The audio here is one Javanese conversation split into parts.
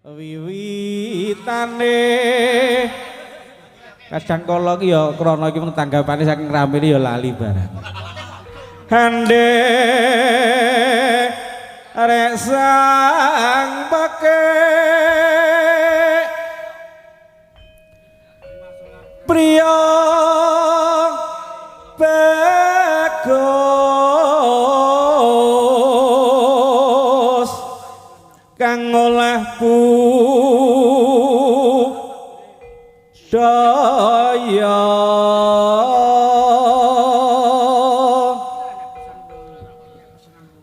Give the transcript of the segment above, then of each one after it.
wiwitane kadang kala ki ya krana iki mung tanggapane saking ramene ya lali barang hande arek sang bake priya bagus kang olehku daya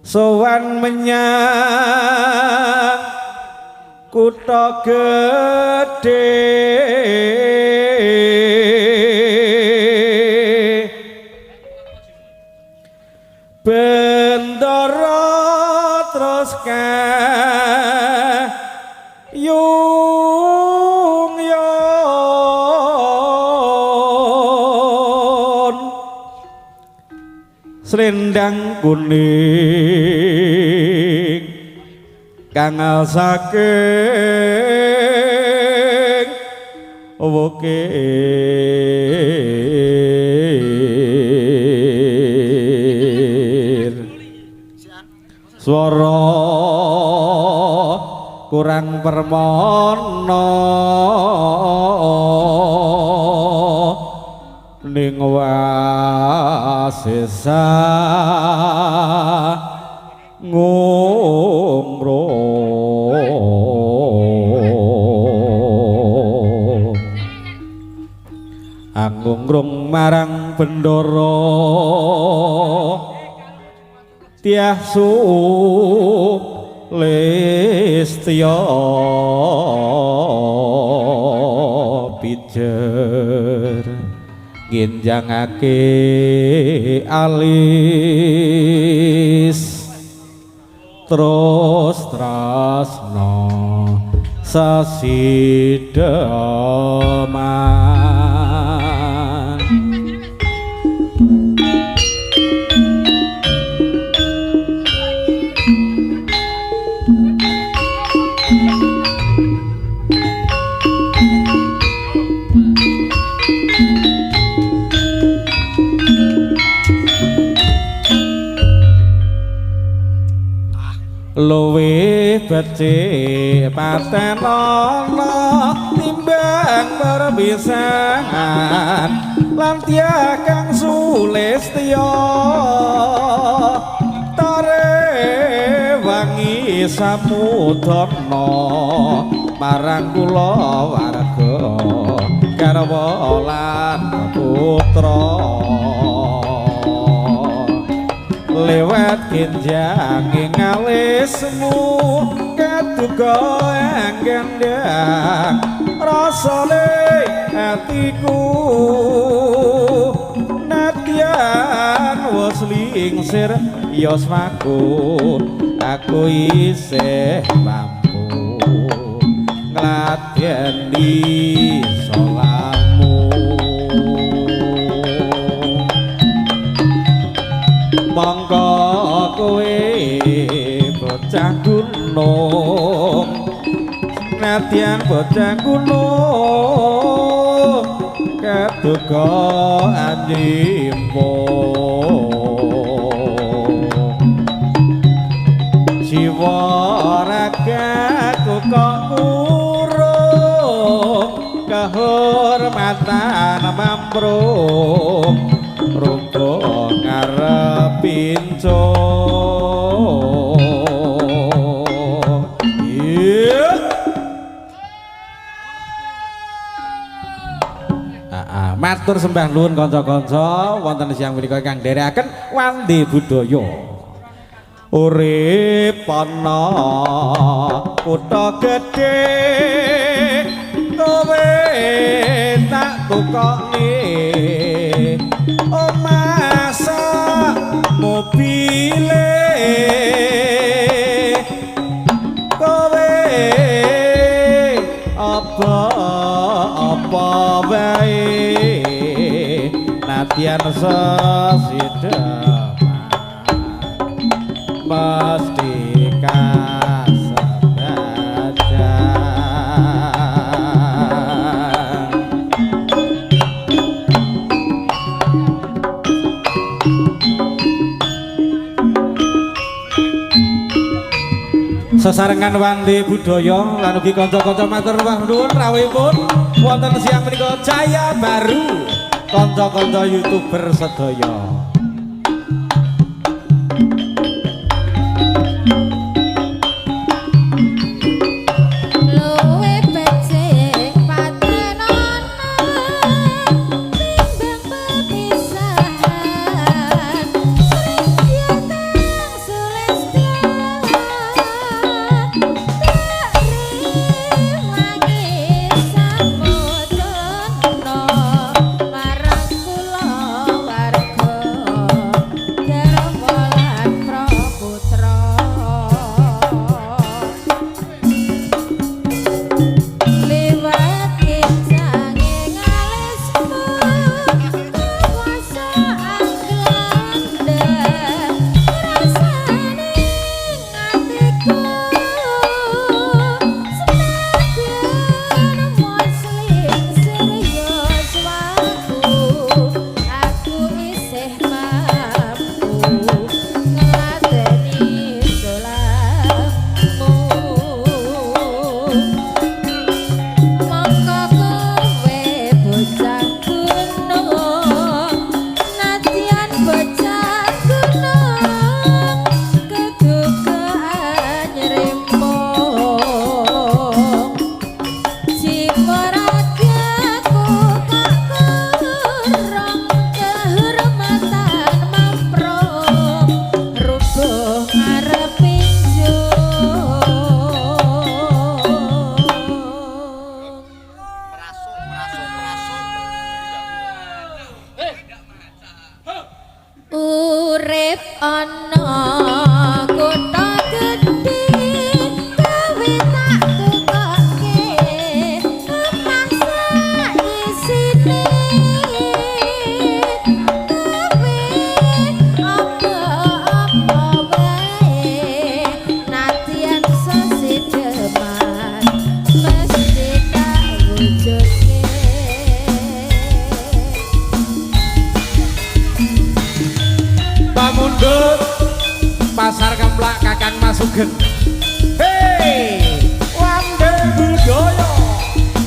sowan menyang kutha gedhe bendara terus yung yon selendang kuning kang saking wukir swara kurang permono ning wasesa ngumro angungrung marang bendara tiahsu lestya pijer ginjangake alis terus trasna sasideman luwih becik paten ana timbang perpisahan lan tiah kang sulistya tare wangi samudana marang kula warga garwa lan putra lewat kinjang ing alismu kaduga engendang rasane atiku nadyan wis lingsir yosmaku aku isih mampu ngladeni solamu monggo kowe bocah gunung nadyan bocah gunung kaduga anjimpung jiwa ragaku kok murung kehormatan mamprung rumput ngarep pincung matur sembah nuwun kanca-kanca wonten siang menika kang nderekaken wandi budaya urip ana kutha gedhe kowe tak tukokne omasa mobile kowe apa wae nadyan sasideman mesti kasabadan sesarengan wandi budaya lan ugi kanca-kanca matur nuwun rawuhipun wonten siang menika Jaya Baru kanca-kanca YouTuber sedaya. Pasar Kemplak Kakang Masugen. Hei, wande budaya.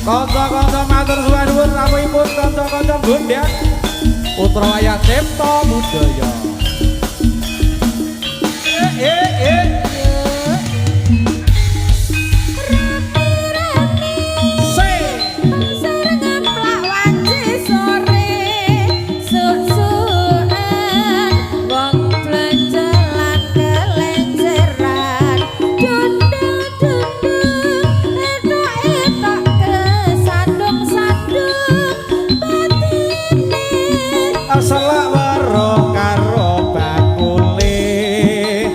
Kanca-kanca matur suwun rawuhipun kanca-kanca Bondan. Putra Wayah Cipta Budaya. Selak weruh karo bakule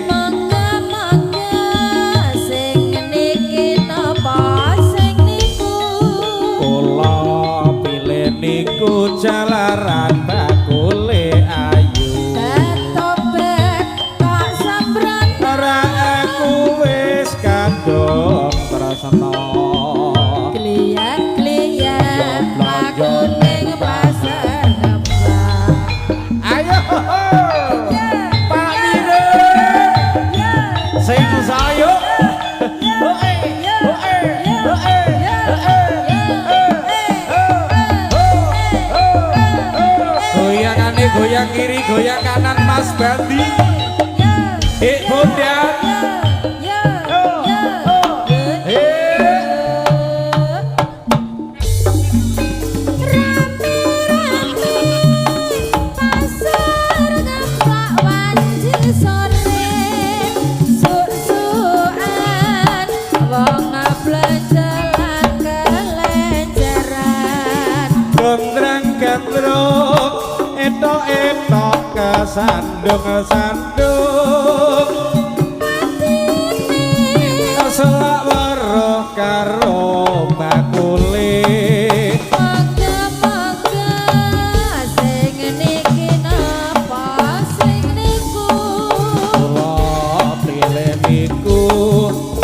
mangga-mangga sing niki napa sing niku kula pilih niku jalaran bakule ayu betobet tak sambran ora aku wis kadung tresna kliyak-kliyak aku ning pasar goyang kiri goyang kanan Mas Bandi Bondan etok kesandung-sandung selak weruh karo bakule mangga-mangga sing niki napa sing niku kula pilih niku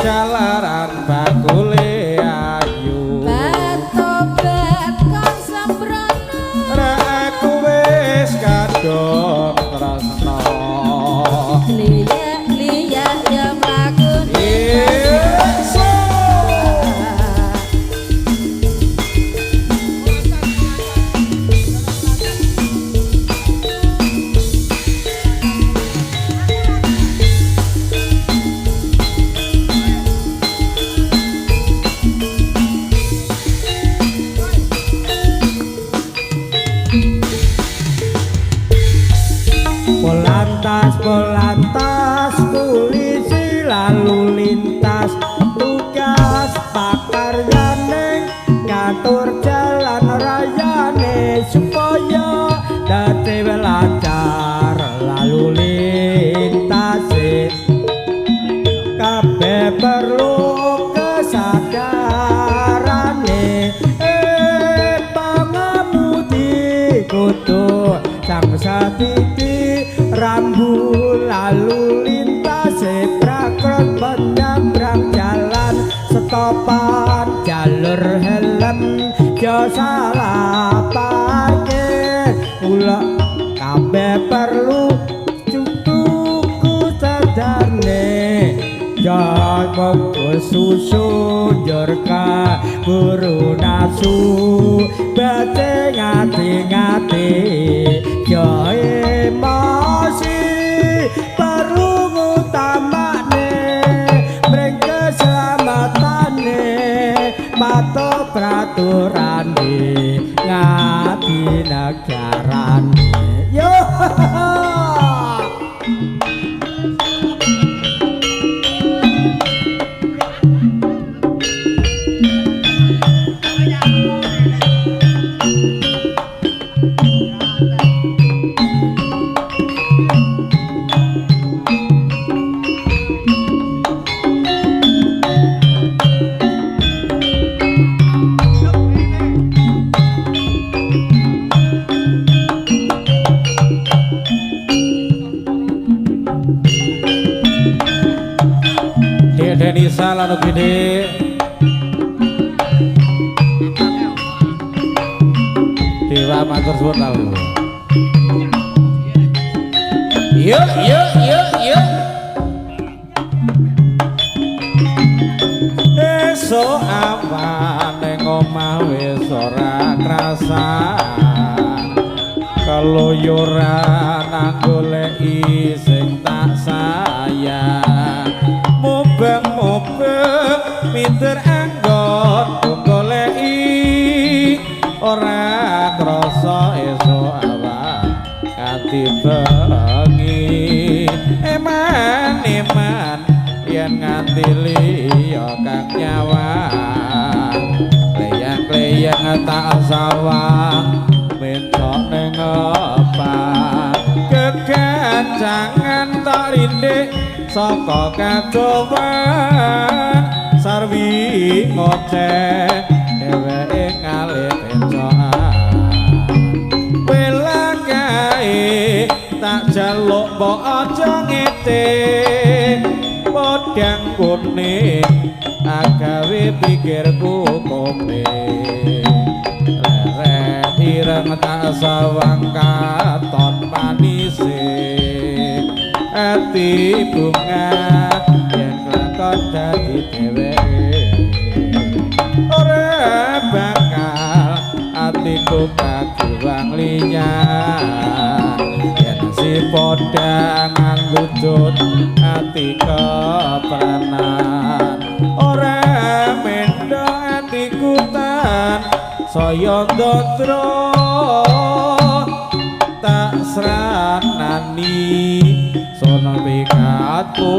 jalaran bakule ayu betobet kang sembrono ra aku wis kadung tresna ngatur jalan rayane supaya dadi lancar lalu lintase kabeh perlu kesadarane pangamudi kudu sang satiti rambu lalu lintase prakrot penyabrang jalan stopan jalur helm jo salah parkir kula kabeh perlu tuku sadarne jangan susu jorka buru nasu bete ngati-ngati yo emosi perlu ngutamane mring keselamatane patuh praturane ngati negarane yo Denisa lalu gede Dewa matur suwun lalu yuk esok awan ning omah wis ora krasa keluyuran nang goleki sing tak sayang mubeng minder anggon goleki ora krasa esuk awan kanthi bengi eman yen nganti liya kang nyawang kleyang tak sawang mentok ning apa kegancangan tak rindik saka kadowan sarwi ngoceh dheweke ngalih pencokan wela kae tak jaluk mbok aja ngete podang kuning agawe pikirku kope leret ireng tak sawang katon manise ati bunga yen lakon dadi dheweke ora bakal atiku kagiwang linyah yen si podangan wujud ati kepranan ora mendo atiku tan saya ndotro tak sranani sono wikatku